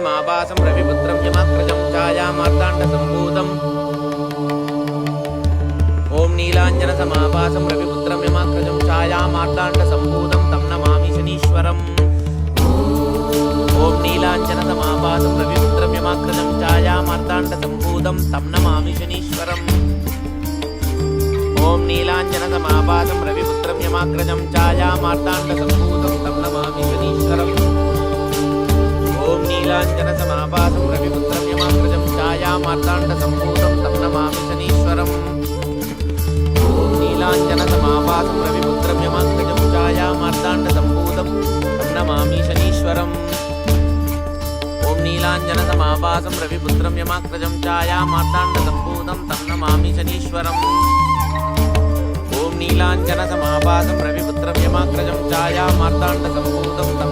मावासं रविपुत्रं यमाग्रजं छायामार्ताण्डसम्भूतम् ॐ नीलाञ्जनसमाभासं रविपुत्रं यमाग्रजं छायामार्ताण्डसम्भूतं तं नमामि शनीश्वरम् ॐ नीलाञ्जनसमाभासं रविपुत्रं यमाग्रजं छायामार्ताण्डसम्भूतं तं नमामि शनीश्वरम् ॐ नीलाञ्जनसमाभासं रविपुत्रं यमाग्रजं छायामार्ताण्डसम्भूतं तं नमामि शनीश्वरम् ॐ नीलाञ्जनसमाभासं रविपुत्रं यमाग्रजं छायामार्ताण्डसम्भूतं तं नमामि शनीश्वरम् ॐ नीलाञ्जनसमाभासं रविपुत्रं यमाग्रजं छायामार्ताण्डसम्भूतं तं नमामि शनीश्वरम् ॐ नीलाञ्जनसमाभासं रविपुत्रं यमाग्रजं छायामार्ताण्डसम्भूतं तं नमामि शनीश्वरम् ॐ नीलाञ्जनसमाभासं रविपुत्रं यमाग्रजं छायामार्ताण्डसम्भूतं तं